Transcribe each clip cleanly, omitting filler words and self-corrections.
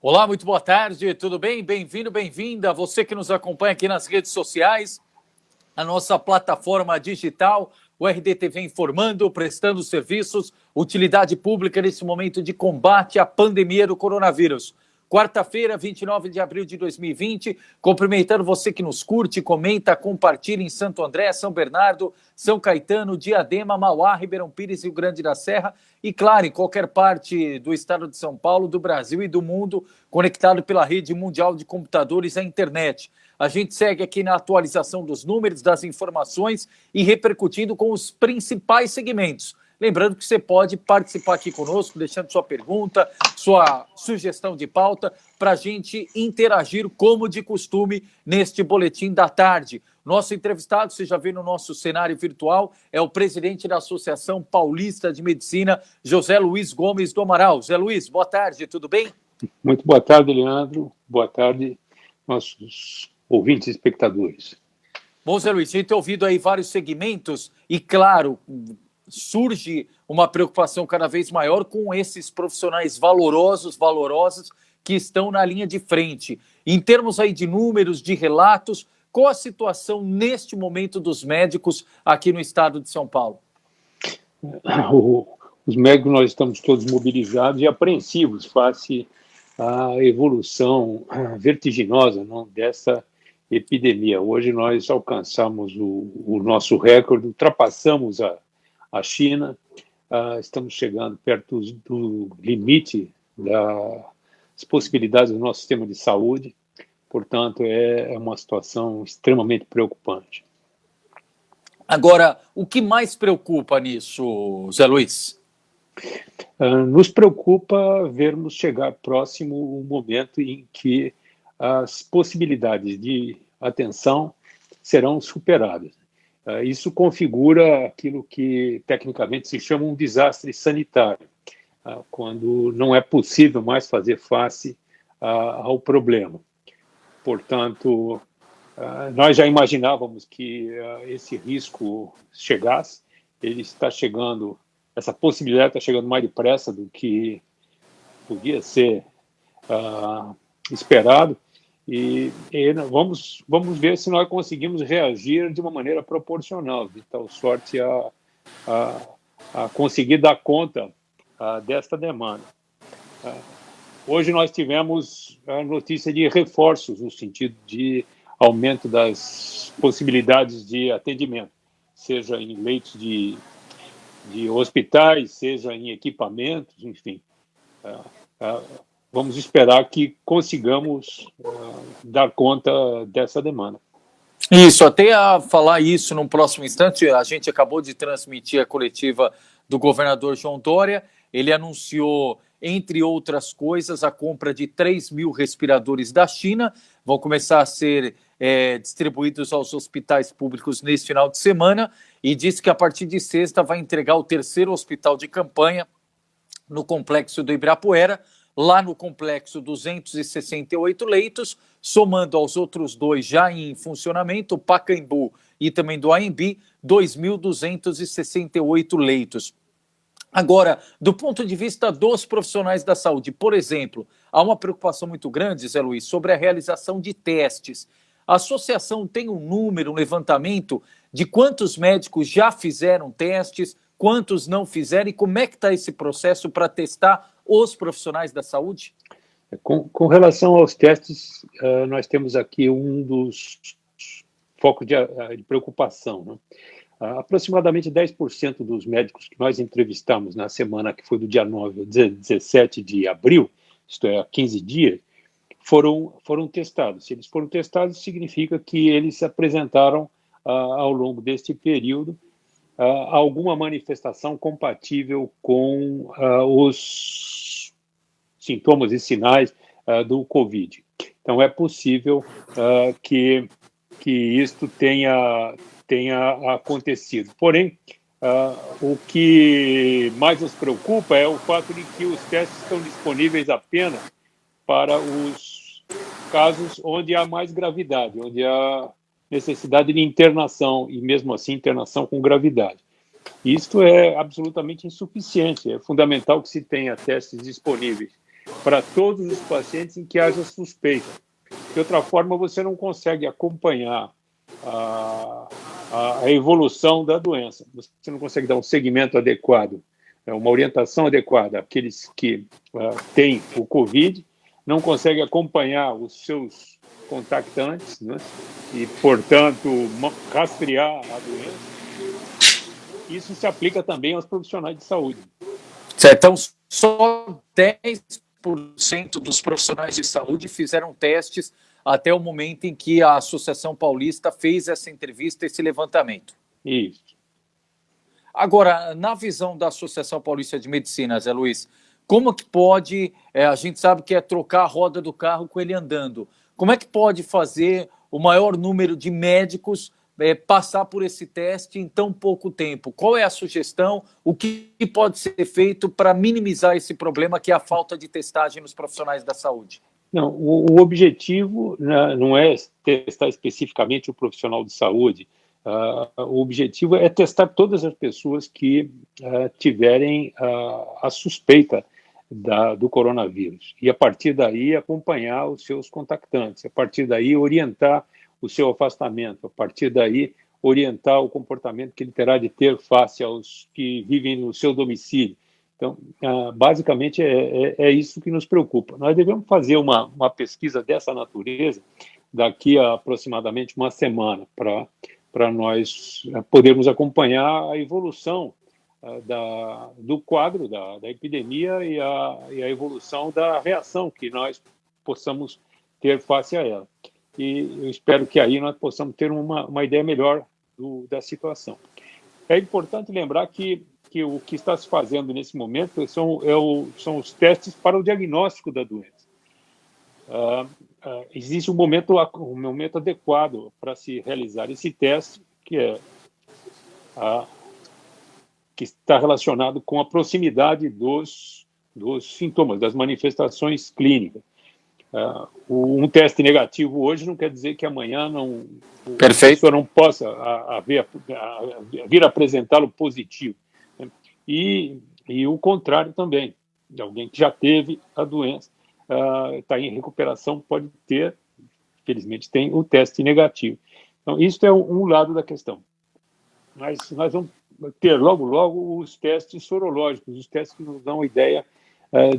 Olá, muito boa tarde, tudo bem? Bem-vindo, bem-vinda. Você que nos acompanha aqui nas redes sociais, a nossa plataforma digital, o RDTV informando, prestando serviços, utilidade pública nesse momento de combate à pandemia do coronavírus. Quarta-feira, 29 de abril de 2020, cumprimentando você que nos curte, comenta, compartilha em Santo André, São Bernardo, São Caetano, Diadema, Mauá, Ribeirão Pires, Rio Grande da Serra e, claro, em qualquer parte do estado de São Paulo, do Brasil e do mundo, conectado pela rede mundial de computadores à internet. A gente segue aqui na atualização dos números, das informações e repercutindo com os principais segmentos. Lembrando que você pode participar aqui conosco, deixando sua pergunta, sua sugestão de pauta, para a gente interagir como de costume neste boletim da tarde. Nosso entrevistado, você já viu no nosso cenário virtual, é o presidente da Associação Paulista de Medicina, José Luiz Gomes do Amaral. José Luiz, boa tarde, tudo bem? Muito boa tarde, Leandro. Boa tarde, nossos ouvintes e espectadores. Bom, José Luiz, a gente tem ouvido aí vários segmentos e, claro, surge uma preocupação cada vez maior com esses profissionais valorosos que estão na linha de frente. Em termos aí de números, de relatos, qual a situação neste momento dos médicos aqui no estado de São Paulo? Os médicos, nós estamos todos mobilizados e apreensivos face à evolução vertiginosa, não, dessa epidemia. Hoje nós alcançamos o nosso recorde, ultrapassamos a China, estamos chegando perto do limite das possibilidades do nosso sistema de saúde, portanto, é uma situação extremamente preocupante. Agora, o que mais preocupa nisso, Zé Luiz? Nos preocupa vermos chegar próximo o momento em que as possibilidades de atenção serão superadas. Isso configura aquilo que tecnicamente se chama um desastre sanitário, quando não é possível mais fazer face ao problema. Portanto, nós já imaginávamos que esse risco chegasse, ele está chegando, essa possibilidade está chegando mais depressa do que podia ser esperado, e vamos ver se nós conseguimos reagir de uma maneira proporcional, de tal sorte a conseguir dar conta desta demanda. Hoje nós tivemos a notícia de reforços no sentido de aumento das possibilidades de atendimento, seja em leitos de hospitais, seja em equipamentos, enfim. Vamos esperar que consigamos dar conta dessa demanda. Isso, até a falar isso num próximo instante, a gente acabou de transmitir a coletiva do governador João Dória. Ele anunciou, entre outras coisas, a compra de 3 mil respiradores da China, vão começar a ser distribuídos aos hospitais públicos neste final de semana, e disse que a partir de sexta vai entregar o terceiro hospital de campanha no complexo do Ibirapuera. Lá no complexo, 268 leitos, somando aos outros dois já em funcionamento, o Pacaembu e também do AMB, 2.268 leitos. Agora, do ponto de vista dos profissionais da saúde, por exemplo, há uma preocupação muito grande, Zé Luiz, sobre a realização de testes. A associação tem um número, um levantamento de quantos médicos já fizeram testes, quantos não fizeram e como é que está esse processo para testar os profissionais da saúde? Com relação aos testes, nós temos aqui um dos focos de preocupação, né? Aproximadamente 10% dos médicos que nós entrevistamos na semana que foi do dia 9 ao 17 de abril, isto é, há 15 dias, foram testados. Se eles foram testados, significa que eles se apresentaram ao longo deste período alguma manifestação compatível com os sintomas e sinais do Covid. Então, é possível que isto tenha acontecido. Porém, o que mais nos preocupa é o fato de que os testes estão disponíveis apenas para os casos onde há mais gravidade, onde há necessidade de internação, e mesmo assim internação com gravidade. Isto é absolutamente insuficiente, é fundamental que se tenha testes disponíveis para todos os pacientes em que haja suspeita. De outra forma, você não consegue acompanhar a evolução da doença. Você não consegue dar um segmento adequado, uma orientação adequada àqueles que têm o COVID, não consegue acompanhar os seus contactantes, né? E, portanto, rastrear a doença. Isso se aplica também aos profissionais de saúde. Certo, então, só 10% dos profissionais de saúde fizeram testes até o momento em que a Associação Paulista fez essa entrevista, esse levantamento. Isso. Agora, na visão da Associação Paulista de Medicina, Zé Luiz, como que pode, a gente sabe que é trocar a roda do carro com ele andando, como é que pode fazer o maior número de médicos passar por esse teste em tão pouco tempo? Qual é a sugestão? O que pode ser feito para minimizar esse problema que é a falta de testagem nos profissionais da saúde? Não, o objetivo não é testar especificamente o profissional de saúde. O objetivo é testar todas as pessoas que tiverem a suspeita do coronavírus. E, a partir daí, acompanhar os seus contactantes. A partir daí, orientar o seu afastamento. A partir daí, orientar o comportamento que ele terá de ter face aos que vivem no seu domicílio. Então, basicamente, é isso que nos preocupa. Nós devemos fazer uma pesquisa dessa natureza daqui a aproximadamente uma semana, para nós podermos acompanhar a evolução do quadro da epidemia e a evolução da reação que nós possamos ter face a ela. E eu espero que aí nós possamos ter uma ideia melhor da situação. É importante lembrar que o que está se fazendo nesse momento são os testes para o diagnóstico da doença. Existe um momento adequado para se realizar esse teste, que está relacionado com a proximidade dos sintomas, das manifestações clínicas. Um teste negativo hoje não quer dizer que amanhã a pessoa não possa vir apresentá-lo positivo. E o contrário também, de alguém que já teve a doença, está em recuperação, pode ter, felizmente, tem o teste negativo. Então, isso é um lado da questão. Mas nós vamos ter logo os testes sorológicos, os testes que nos dão a ideia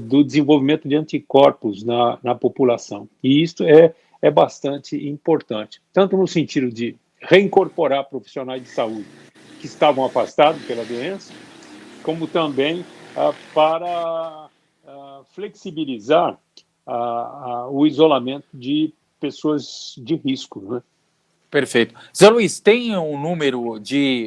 do desenvolvimento de anticorpos na população. E isso é bastante importante, tanto no sentido de reincorporar profissionais de saúde que estavam afastados pela doença, como também para flexibilizar o isolamento de pessoas de risco, né? Perfeito. Zé Luiz, tem um número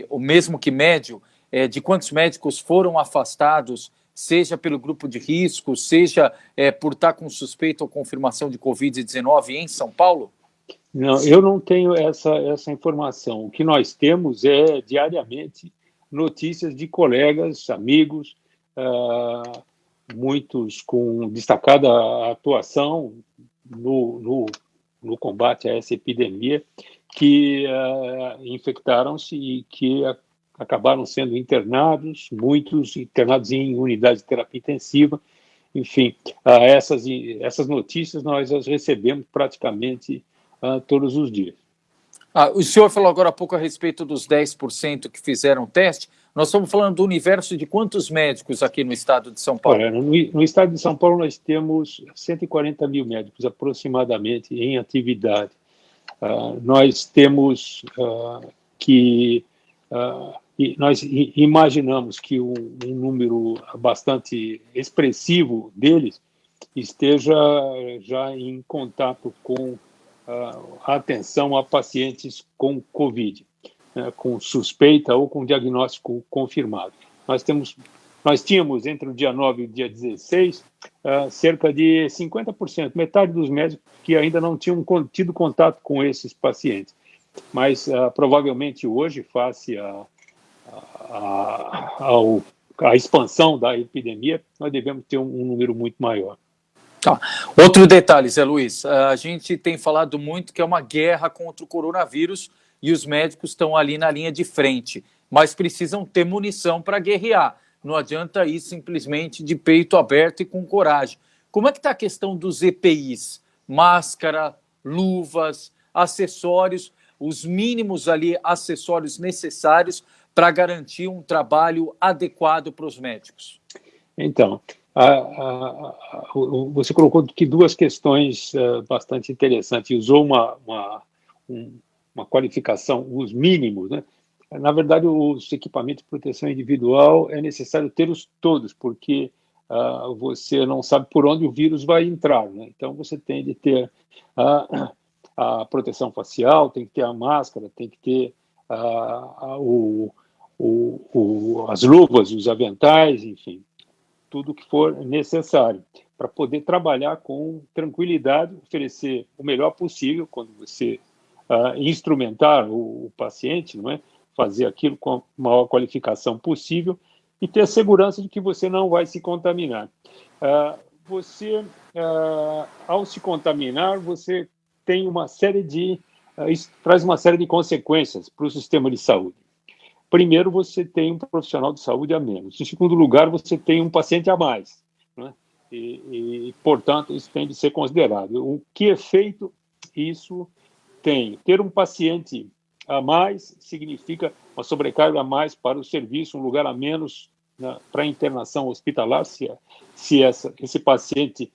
o mesmo que médio, de quantos médicos foram afastados, seja pelo grupo de risco, seja por estar com suspeita ou confirmação de Covid-19 em São Paulo? Não, eu não tenho essa informação. O que nós temos é, diariamente, notícias de colegas, amigos, muitos com destacada atuação no combate a essa epidemia, que infectaram-se e que acabaram sendo internados, muitos internados em unidades de terapia intensiva. Enfim, essas notícias nós as recebemos praticamente todos os dias. O senhor falou agora há pouco a respeito dos 10% que fizeram o teste. Nós estamos falando do universo de quantos médicos aqui no estado de São Paulo? No estado de São Paulo nós temos 140 mil médicos aproximadamente em atividade. Nós temos nós imaginamos que um número bastante expressivo deles esteja já em contato com a atenção a pacientes com Covid, com suspeita ou com diagnóstico confirmado. Nós tínhamos, entre o dia 9 e o dia 16, cerca de 50%, metade dos médicos que ainda não tinham tido contato com esses pacientes. Mas, provavelmente, hoje, face à expansão da epidemia, nós devemos ter um número muito maior. Tá. Outro detalhe, Zé Luiz, a gente tem falado muito que é uma guerra contra o coronavírus e os médicos estão ali na linha de frente, mas precisam ter munição para guerrear. Não adianta ir simplesmente de peito aberto e com coragem. Como é que está a questão dos EPIs? Máscara, luvas, acessórios, os mínimos ali acessórios necessários para garantir um trabalho adequado para os médicos? Então, você colocou aqui duas questões bastante interessantes. Usou uma qualificação, os mínimos, né? Na verdade, os equipamentos de proteção individual é necessário ter-os todos, porque você não sabe por onde o vírus vai entrar, né? Então, você tem de ter a proteção facial, tem que ter a máscara, tem que ter as luvas, os aventais, enfim, tudo que for necessário para poder trabalhar com tranquilidade, oferecer o melhor possível quando você instrumentar o paciente, não é? Fazer aquilo com a maior qualificação possível e ter a segurança de que você não vai se contaminar. Ao se contaminar, você tem uma série isso traz uma série de consequências para o sistema de saúde. Primeiro, você tem um profissional de saúde a menos. Em segundo lugar, você tem um paciente a mais, né? Portanto, isso tem de ser considerado. O que efeito isso tem? Ter um paciente a mais significa uma sobrecarga a mais para o serviço, um lugar a menos, né, para a internação hospitalar, se esse paciente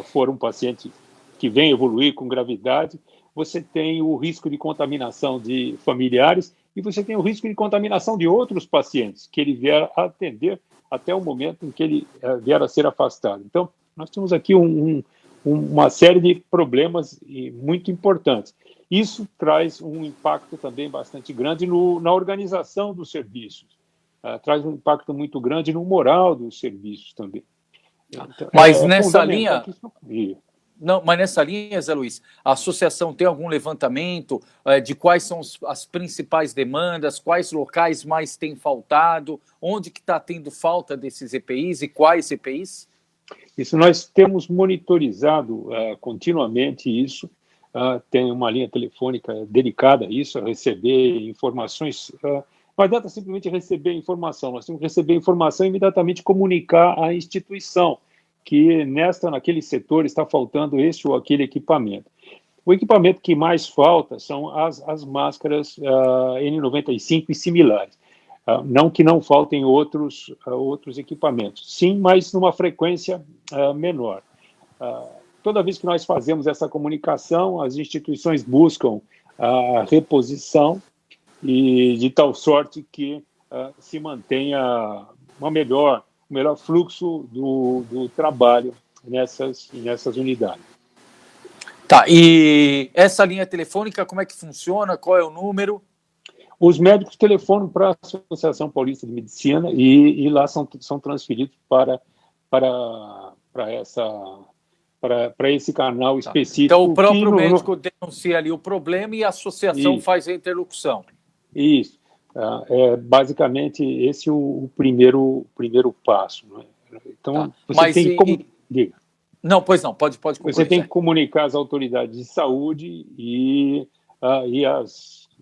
for um paciente que vem evoluir com gravidade. Você tem o risco de contaminação de familiares e você tem o risco de contaminação de outros pacientes que ele vier a atender até o momento em que ele vier a ser afastado. Então, nós temos aqui uma série de problemas muito importantes. Isso traz um impacto também bastante grande na organização dos serviços, traz um impacto muito grande no moral dos serviços também. Então, mas nessa linha... Não, mas nessa linha, Zé Luiz, a associação tem algum levantamento de quais são as principais demandas, quais locais mais têm faltado, onde que está tendo falta desses EPIs e quais EPIs? Isso, nós temos monitorizado continuamente isso, tem uma linha telefônica dedicada a isso, a receber informações. Não adianta simplesmente receber informação, nós temos que receber informação e imediatamente comunicar à instituição que naquele setor está faltando este ou aquele equipamento. O equipamento que mais falta são as máscaras N95 e similares. Não que não faltem outros equipamentos, sim, mas numa frequência menor. Toda vez que nós fazemos essa comunicação, as instituições buscam a reposição e de tal sorte que se mantenha o melhor fluxo do trabalho nessas unidades. Tá, e essa linha telefônica, como é que funciona? Qual é o número? Os médicos telefonam para a Associação Paulista de Medicina e lá são transferidos para esse canal específico. Então, o próprio médico denuncia ali o problema e a associação faz a interlocução. Isso. Basicamente, esse é o primeiro passo. Né? Então, você tem como... Diga. Não, pois não, pode concluir. Você tem que comunicar às autoridades de saúde e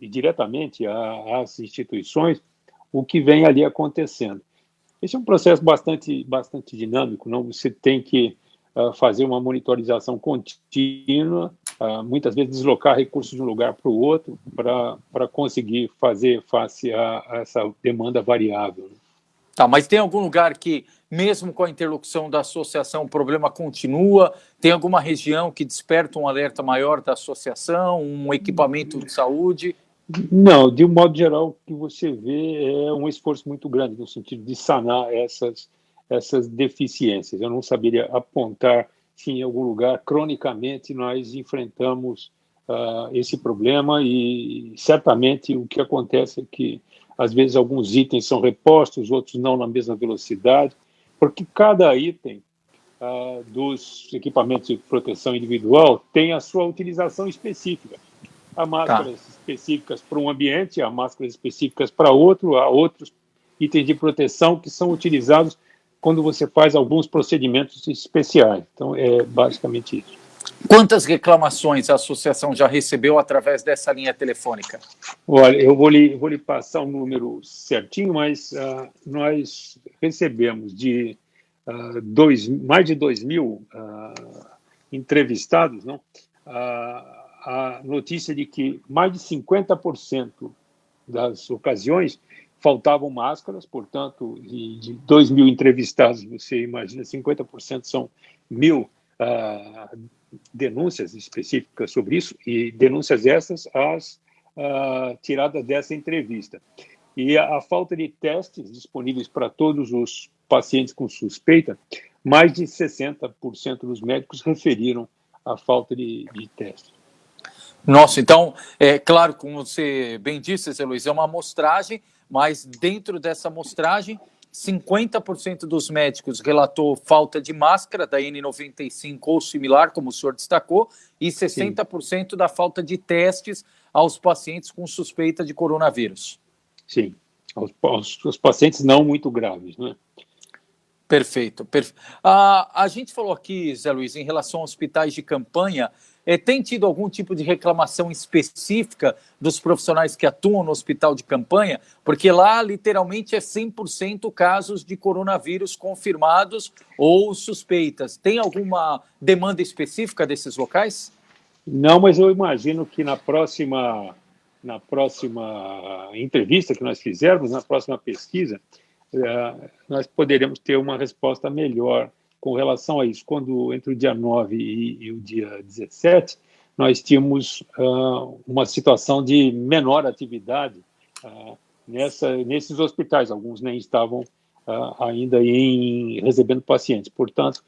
diretamente às instituições o que vem ali acontecendo. Esse é um processo bastante dinâmico, não? Você tem que fazer uma monitorização contínua, muitas vezes deslocar recursos de um lugar para o outro para conseguir fazer face a essa demanda variável. Tá, mas tem algum lugar que, mesmo com a interlocução da associação, o problema continua? Tem alguma região que desperta um alerta maior da associação, um equipamento de saúde? Não, de um modo geral, o que você vê é um esforço muito grande no sentido de sanar essas deficiências. Eu não saberia apontar se em algum lugar, cronicamente, nós enfrentamos esse problema e certamente o que acontece é que, às vezes, alguns itens são repostos, outros não na mesma velocidade, porque cada item dos equipamentos de proteção individual tem a sua utilização específica. Há máscaras específicas para um ambiente, há máscaras específicas para outro, há outros itens de proteção que são utilizados quando você faz alguns procedimentos especiais. Então, é basicamente isso. Quantas reclamações a associação já recebeu através dessa linha telefônica? Olha, eu vou lhe passar um número certinho, mas nós recebemos de mais de 2.000 entrevistados, não? A notícia de que mais de 50% das ocasiões faltavam máscaras, portanto, de 2.000 entrevistados, você imagina, 50% são 1.000 denúncias específicas sobre isso, e denúncias essas tiradas dessa entrevista. E a falta de testes disponíveis para todos os pacientes com suspeita, mais de 60% dos médicos referiram a falta de testes. Nossa, então, é claro, como você bem disse, Zé Luiz, é uma amostragem, mas dentro dessa amostragem, 50% dos médicos relatou falta de máscara da N95 ou similar, como o senhor destacou, e 60% Sim. da falta de testes aos pacientes com suspeita de coronavírus. Sim, aos pacientes não muito graves, né? Perfeito. A gente falou aqui, Zé Luiz, em relação a hospitais de campanha, tem tido algum tipo de reclamação específica dos profissionais que atuam no hospital de campanha? Porque lá, literalmente, é 100% casos de coronavírus confirmados ou suspeitas. Tem alguma demanda específica desses locais? Não, mas eu imagino que na próxima entrevista que nós fizermos, na próxima pesquisa, nós poderemos ter uma resposta melhor com relação a isso. Quando, entre o dia 9 e o dia 17, nós tínhamos uma situação de menor atividade nesses hospitais. Alguns nem estavam ainda recebendo pacientes. Portanto,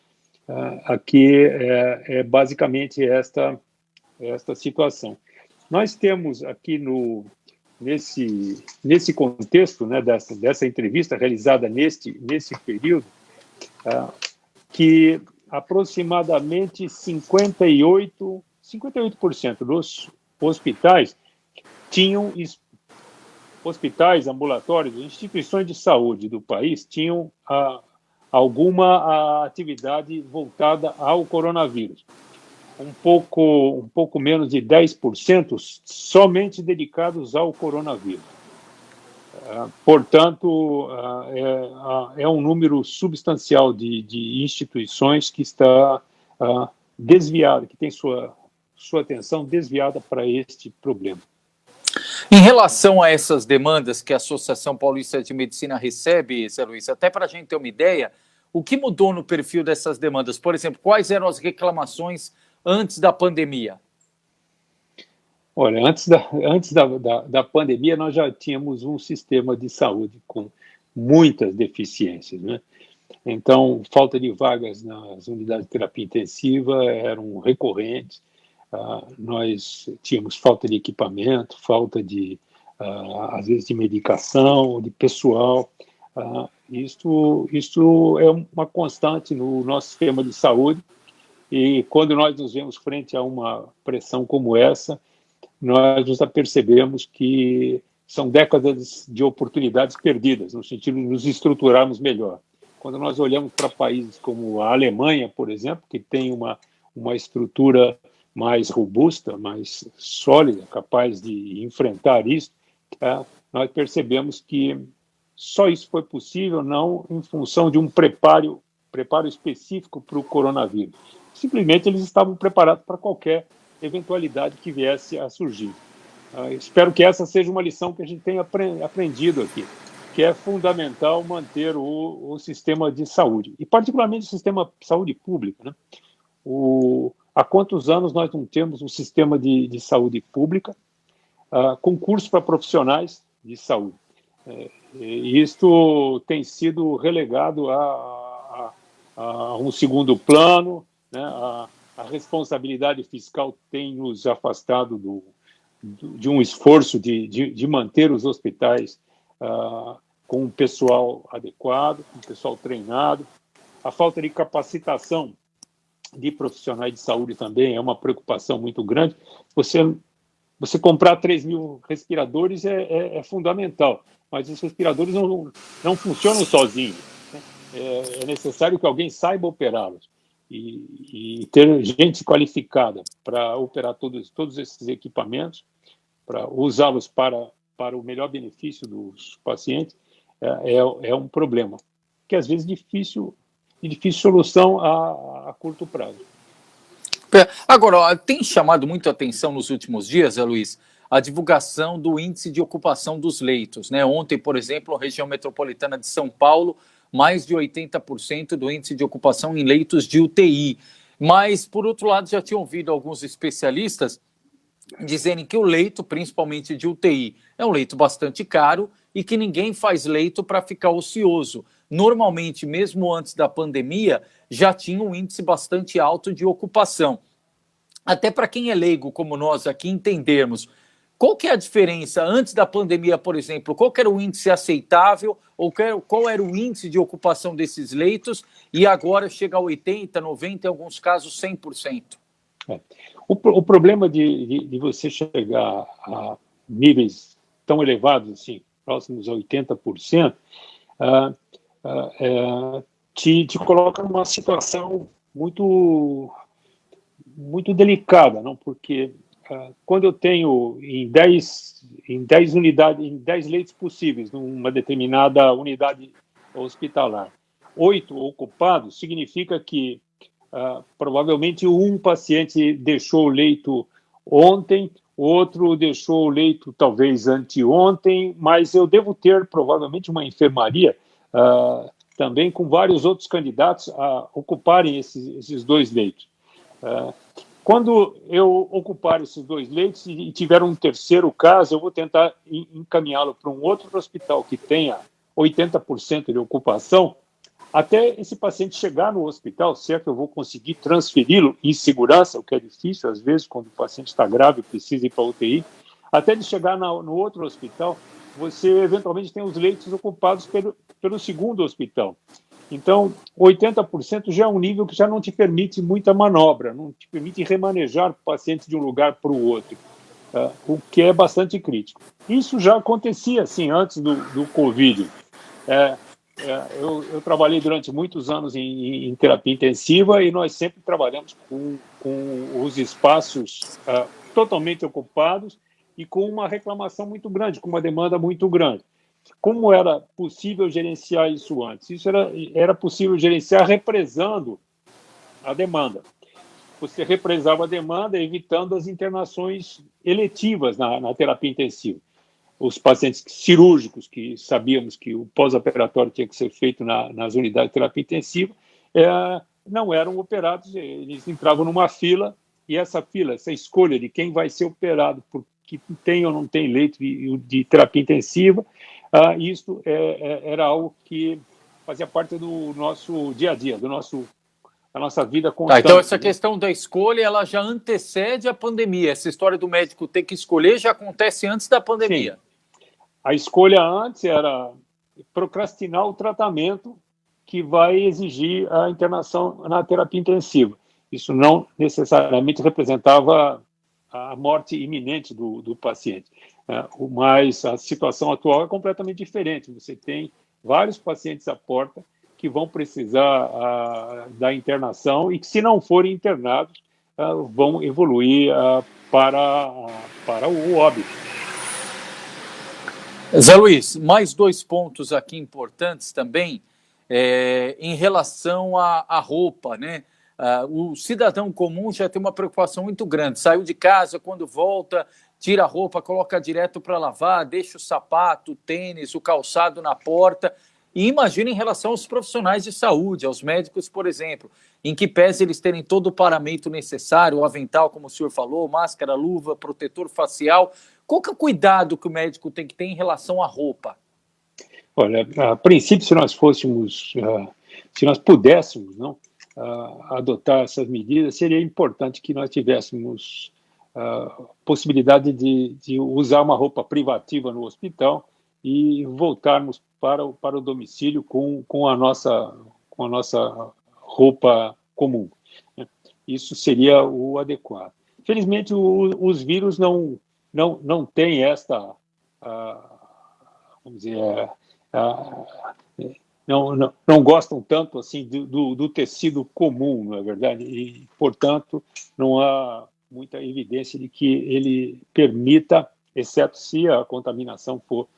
aqui é basicamente esta situação. Nós temos aqui nesse contexto, né, dessa entrevista realizada nesse período, que aproximadamente 58% dos hospitais tinham hospitais, ambulatórios, instituições de saúde do país tinham alguma atividade voltada ao coronavírus. Um pouco menos de 10% somente dedicados ao coronavírus. Portanto, é um número substancial de instituições que está desviado, que tem sua atenção desviada para este problema. Em relação a essas demandas que a Associação Paulista de Medicina recebe, Zé Luiz, até para a gente ter uma ideia, o que mudou no perfil dessas demandas? Por exemplo, quais eram as reclamações antes da pandemia? Olha, antes da pandemia, nós já tínhamos um sistema de saúde com muitas deficiências, né? Então, falta de vagas nas unidades de terapia intensiva eram recorrentes, nós tínhamos falta de equipamento, falta às vezes, de medicação, de pessoal. Isso é uma constante no nosso sistema de saúde, e quando nós nos vemos frente a uma pressão como essa, nós nos apercebemos que são décadas de oportunidades perdidas, no sentido de nos estruturarmos melhor. Quando nós olhamos para países como a Alemanha, por exemplo, que tem uma estrutura mais robusta, mais sólida, capaz de enfrentar isso, nós percebemos que só isso foi possível não em função de um preparo específico para o coronavírus. Simplesmente eles estavam preparados para qualquer eventualidade que viesse a surgir. Espero que essa seja uma lição que a gente tenha aprendido aqui, que é fundamental manter o sistema de saúde, e particularmente o sistema de saúde pública, né? Há quantos anos nós não temos um sistema de saúde pública, concurso para profissionais de saúde? Isto tem sido relegado a um segundo plano, né? A responsabilidade fiscal tem nos afastado de um esforço de manter os hospitais com um pessoal adequado, com um pessoal treinado. A falta de capacitação de profissionais de saúde também é uma preocupação muito grande. Você comprar 3.000 respiradores é fundamental, mas os respiradores não funcionam sozinhos, né? É necessário que alguém saiba operá-los. E ter gente qualificada para operar todos esses equipamentos, para usá-los para o melhor benefício dos pacientes, é um problema, que às vezes de difícil solução a curto prazo. Agora, ó, tem chamado muito a atenção nos últimos dias, Zé Luiz, a divulgação do índice de ocupação dos leitos, né? Ontem, por exemplo, a região metropolitana de São Paulo, mais de 80% do índice de ocupação em leitos de UTI. Mas, por outro lado, já tinha ouvido alguns especialistas dizerem que o leito, principalmente de UTI, é um leito bastante caro e que ninguém faz leito para ficar ocioso. Normalmente, mesmo antes da pandemia, já tinha um índice bastante alto de ocupação. Até para quem é leigo como nós aqui entendermos, qual que é a diferença antes da pandemia, por exemplo? Qual que era o índice aceitável ou qual era o índice de ocupação desses leitos e agora chega a 80%, 90%, em alguns casos 100%? O problema de você chegar a níveis tão elevados, assim, próximos a 80%, te coloca numa situação muito delicada, não? Porque quando eu tenho em 10 unidades, em 10 leitos possíveis, numa determinada unidade hospitalar, 8 ocupados, significa que provavelmente um paciente deixou o leito ontem, outro deixou o leito talvez anteontem, mas eu devo ter provavelmente uma enfermaria também com vários outros candidatos a ocuparem esses 2 leitos. Quando eu ocupar esses 2 leitos e tiver um terceiro caso, eu vou tentar encaminhá-lo para um outro hospital que tenha 80% de ocupação, até esse paciente chegar no hospital, se é que eu vou conseguir transferi-lo em segurança, o que é difícil, às vezes, quando o paciente está grave e precisa ir para a UTI, até de chegar no outro hospital, você eventualmente tem os leitos ocupados pelo segundo hospital. Então, 80% já é um nível que já não te permite muita manobra, não te permite remanejar pacientes de um lugar para o outro, o que é bastante crítico. Isso já acontecia, assim, antes do Covid. Eu trabalhei durante muitos anos em terapia intensiva e nós sempre trabalhamos com os espaços totalmente ocupados e com uma reclamação muito grande, com uma demanda muito grande. Como era possível gerenciar isso antes? Isso era possível gerenciar represando a demanda. Você represava a demanda, evitando as internações eletivas na terapia intensiva. Os pacientes cirúrgicos, que sabíamos que o pós-operatório tinha que ser feito nas unidades de terapia intensiva, não eram operados, eles entravam numa fila, e essa fila, essa escolha de quem vai ser operado, porque tem ou não tem leito de terapia intensiva, isso era algo que fazia parte do nosso dia a dia, da nossa vida constante. Então essa questão da escolha, ela já antecede a pandemia. Essa história do médico ter que escolher já acontece antes da pandemia. Sim. A escolha antes era procrastinar o tratamento que vai exigir a internação na terapia intensiva. Isso não necessariamente representava a morte iminente do paciente. Mas a situação atual é completamente diferente. Você tem vários pacientes à porta que vão precisar da internação e que, se não forem internados, vão evoluir para o óbito. Zé Luiz, mais 2 pontos aqui importantes também, em relação à roupa, né? O cidadão comum já tem uma preocupação muito grande. Saiu de casa, quando volta, tira a roupa, coloca direto para lavar, deixa o sapato, o tênis, o calçado na porta. E imagina em relação aos profissionais de saúde, aos médicos, por exemplo, em que pese eles terem todo o paramento necessário, o avental, como o senhor falou, máscara, luva, protetor facial. Qual que é o cuidado que o médico tem que ter em relação à roupa? Olha, a princípio, se nós pudéssemos, não, adotar essas medidas, seria importante que nós tivéssemos possibilidade de usar uma roupa privativa no hospital e voltarmos para o domicílio com a nossa roupa comum. Isso seria o adequado. Felizmente, os vírus não têm esta, vamos dizer, não gostam tanto assim do tecido comum, não é verdade? E, portanto, não há muita evidência de que ele permita, exceto se a contaminação for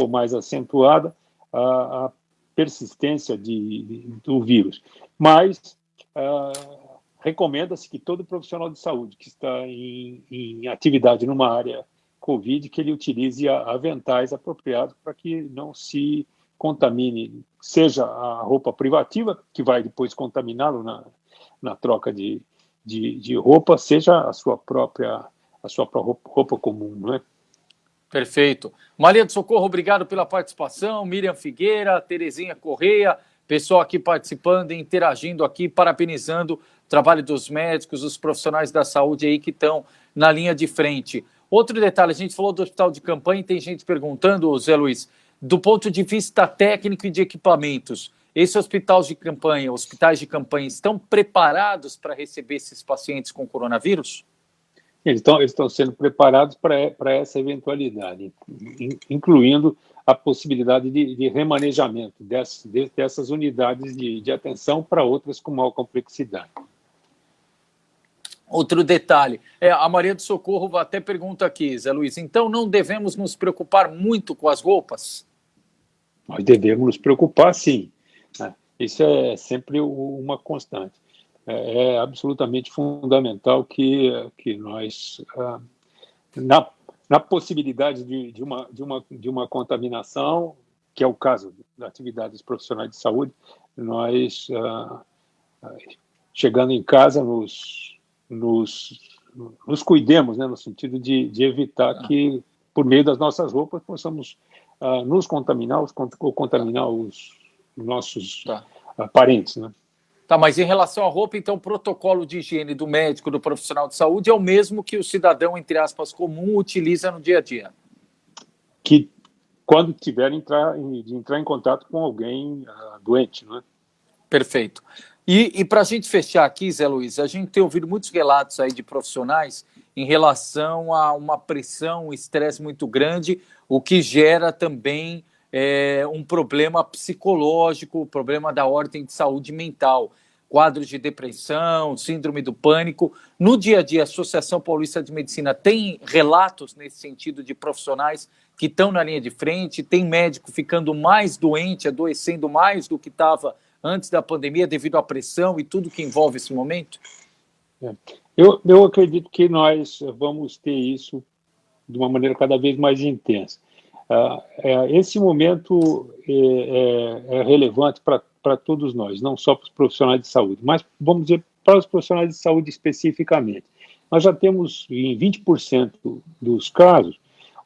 mais acentuada, persistência do vírus. Mas recomenda-se que todo profissional de saúde que está em atividade numa área Covid, que ele utilize aventais apropriados para que não se contamine, seja a roupa privativa, que vai depois contaminá-lo na troca de roupa, seja a sua própria roupa comum, não é? Perfeito. Maria do Socorro, obrigado pela participação. Miriam Figueira, Terezinha Correia, pessoal aqui participando e interagindo aqui, parabenizando o trabalho dos médicos, os profissionais da saúde aí que estão na linha de frente. Outro detalhe, a gente falou do hospital de campanha e tem gente perguntando, Zé Luiz, do ponto de vista técnico e de equipamentos, esses hospitais de campanha estão preparados para receber esses pacientes com coronavírus? Eles estão sendo preparados para essa eventualidade, incluindo a possibilidade de remanejamento dessas unidades de atenção para outras com maior complexidade. Outro detalhe, a Maria do Socorro até pergunta aqui, Zé Luiz, então não devemos nos preocupar muito com as roupas? Nós devemos nos preocupar, sim. Isso é sempre uma constante. É absolutamente fundamental que nós, na possibilidade de uma contaminação, que é o caso da atividade dos profissionais de saúde, nós, chegando em casa, nos cuidemos, né, no sentido de evitar que, por meio das nossas roupas, possamos nos contaminar ou contaminar os nossos parentes, né? Tá, mas em relação à roupa, então, o protocolo de higiene do médico, do profissional de saúde, é o mesmo que o cidadão, entre aspas, comum, utiliza no dia a dia? Que quando tiver de entrar em contato com alguém doente, não é? Perfeito. E para a gente fechar aqui, Zé Luiz, a gente tem ouvido muitos relatos aí de profissionais em relação a uma pressão, um estresse muito grande, o que gera também um problema psicológico, problema da ordem de saúde mental, quadros de depressão, síndrome do pânico. No dia a dia, a Associação Paulista de Medicina tem relatos nesse sentido de profissionais que estão na linha de frente, tem médico ficando mais doente, adoecendo mais do que estava antes da pandemia devido à pressão e tudo que envolve esse momento? Eu acredito que nós vamos ter isso de uma maneira cada vez mais intensa. Esse momento é relevante para todos nós, não só para os profissionais de saúde, mas, vamos dizer, para os profissionais de saúde especificamente. Nós já temos, em 20% dos casos,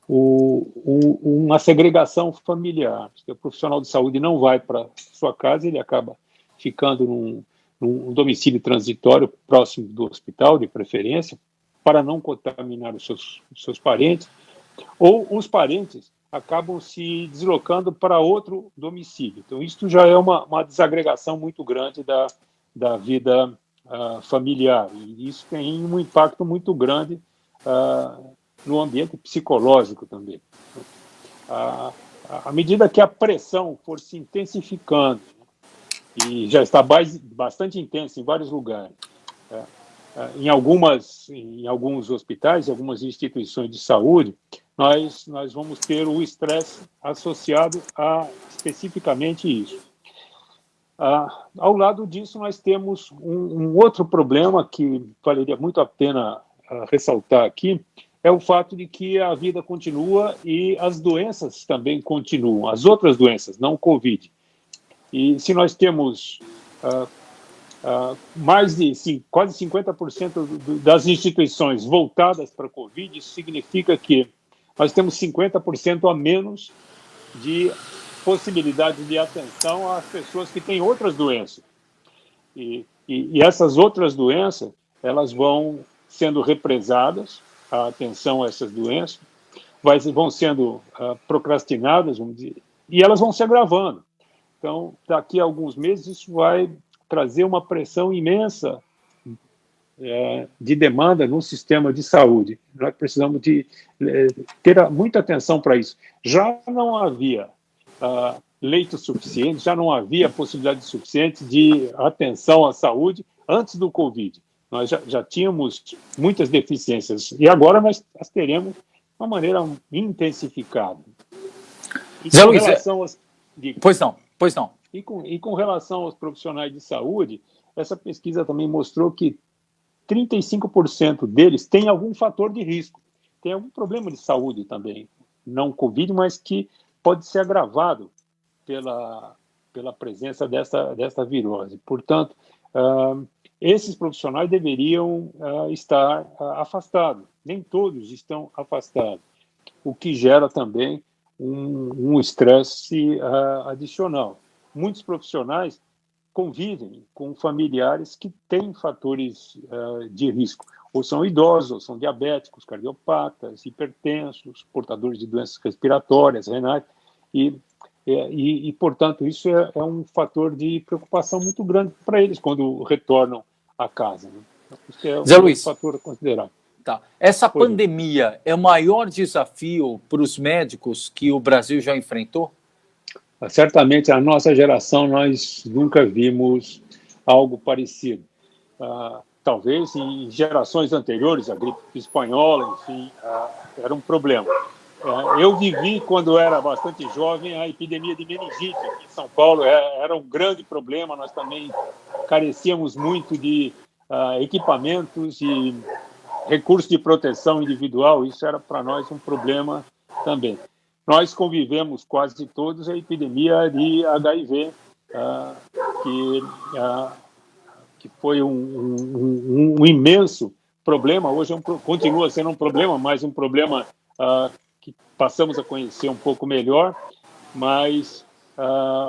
uma segregação familiar. O profissional de saúde não vai para sua casa, ele acaba ficando num domicílio transitório próximo do hospital, de preferência, para não contaminar os seus parentes, ou os parentes acabam se deslocando para outro domicílio. Então, isso já é uma desagregação muito grande da vida familiar, e isso tem um impacto muito grande no ambiente psicológico também. À medida que a pressão for se intensificando, e já está bastante intensa em vários lugares, em alguns hospitais, em algumas instituições de saúde, nós vamos ter o estresse associado a especificamente isso. Ao lado disso, nós temos um outro problema que valeria muito a pena ressaltar aqui, é o fato de que a vida continua e as doenças também continuam, as outras doenças, não o Covid. E se nós temos mais de quase 50% das instituições voltadas para a Covid, isso significa que nós temos 50% a menos de possibilidade de atenção às pessoas que têm outras doenças. E essas outras doenças, elas vão sendo represadas, a atenção a essas doenças, vão sendo procrastinadas, vamos dizer, e elas vão se agravando. Então, daqui a alguns meses, isso vai trazer uma pressão imensa de demanda no sistema de saúde. Nós precisamos ter muita atenção para isso. Já não havia leitos suficientes, já não havia possibilidade suficiente de atenção à saúde antes do Covid. Nós já tínhamos muitas deficiências e agora nós as teremos de uma maneira intensificada. Zé Luiz, pois não. E com relação aos profissionais de saúde, essa pesquisa também mostrou que 35% deles têm algum fator de risco, tem algum problema de saúde também, não Covid, mas que pode ser agravado pela presença dessa virose. Portanto, esses profissionais deveriam estar afastados. Nem todos estão afastados, o que gera também um estresse adicional. Muitos profissionais convivem com familiares que têm fatores de risco, ou são idosos, ou são diabéticos, cardiopatas, hipertensos, portadores de doenças respiratórias, renais, e portanto, isso é um fator de preocupação muito grande para eles quando retornam à casa. Né? Então, isso é Zé Luiz, fator a considerar. Tá. Essa pandemia é o maior desafio para os médicos que o Brasil já enfrentou? Certamente, a nossa geração, nós nunca vimos algo parecido. Talvez em gerações anteriores, a gripe espanhola, enfim, era um problema. Eu vivi, quando era bastante jovem, a epidemia de meningite aqui em São Paulo. Era um grande problema, nós também carecíamos muito de equipamentos e recursos de proteção individual, isso era para nós um problema também. Nós convivemos quase todos a epidemia de HIV, que foi um imenso problema, hoje continua sendo um problema, mas um problema que passamos a conhecer um pouco melhor, mas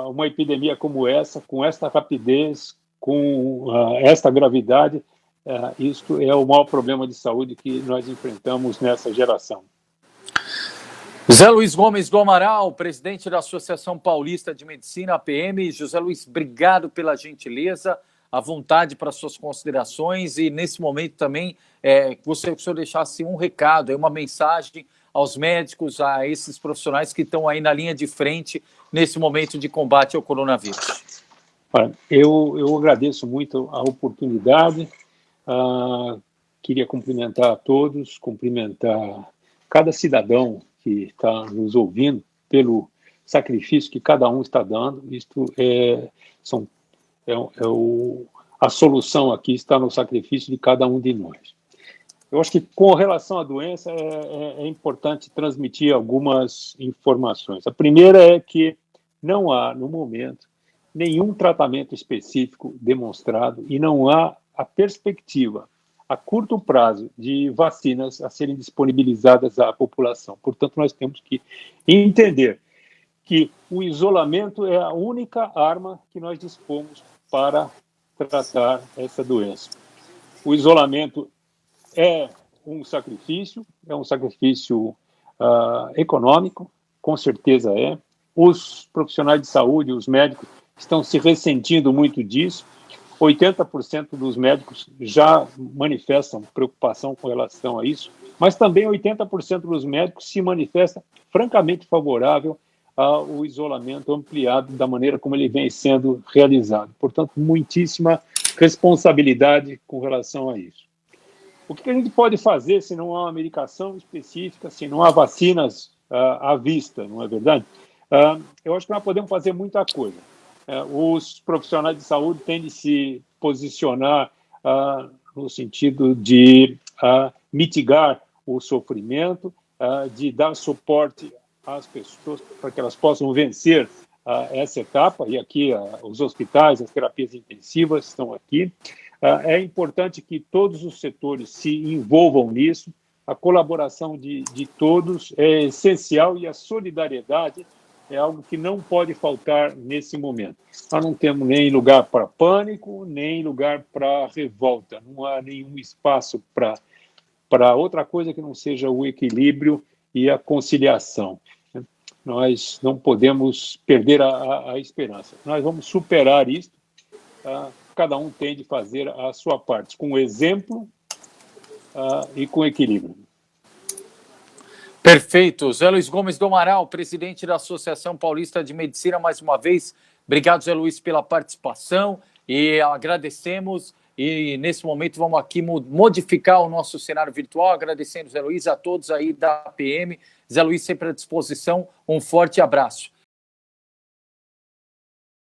uma epidemia como essa, com esta rapidez, com esta gravidade, isto é o maior problema de saúde que nós enfrentamos nessa geração. José Luiz Gomes do Amaral, presidente da Associação Paulista de Medicina, APM. José Luiz, obrigado pela gentileza, à vontade para suas considerações, e nesse momento também gostaria que o senhor deixasse um recado, uma mensagem aos médicos, a esses profissionais que estão aí na linha de frente nesse momento de combate ao coronavírus. Eu agradeço muito a oportunidade. Queria cumprimentar a todos, cumprimentar cada cidadão que está nos ouvindo pelo sacrifício que cada um está dando. Isto a solução aqui está no sacrifício de cada um de nós. Eu acho que, com relação à doença, é importante transmitir algumas informações. A primeira é que não há, no momento, nenhum tratamento específico demonstrado e não há a perspectiva a curto prazo de vacinas a serem disponibilizadas à população. Portanto, nós temos que entender que o isolamento é a única arma que nós dispomos para tratar essa doença. O isolamento é um sacrifício econômico, com certeza é. Os profissionais de saúde, os médicos, estão se ressentindo muito disso. 80% dos médicos já manifestam preocupação com relação a isso, mas também 80% dos médicos se manifestam francamente favorável ao isolamento ampliado da maneira como ele vem sendo realizado. Portanto, muitíssima responsabilidade com relação a isso. O que a gente pode fazer se não há uma medicação específica, se não há vacinas à vista, não é verdade? Eu acho que nós podemos fazer muita coisa. Os profissionais de saúde têm de se posicionar no sentido de mitigar o sofrimento, de dar suporte às pessoas para que elas possam vencer essa etapa, e aqui os hospitais, as terapias intensivas estão aqui. É importante que todos os setores se envolvam nisso, a colaboração de todos é essencial, e a solidariedade é algo que não pode faltar nesse momento. Nós não temos nem lugar para pânico, nem lugar para revolta. Não há nenhum espaço para outra coisa que não seja o equilíbrio e a conciliação. Nós não podemos perder a esperança. Nós vamos superar isso. Cada um tem de fazer a sua parte, com exemplo e com equilíbrio. Perfeito. Zé Luiz Gomes do Amaral, presidente da Associação Paulista de Medicina, mais uma vez. Obrigado, Zé Luiz, pela participação, e agradecemos. E nesse momento vamos aqui modificar o nosso cenário virtual, agradecendo, Zé Luiz, a todos aí da APM. Zé Luiz sempre à disposição. Um forte abraço.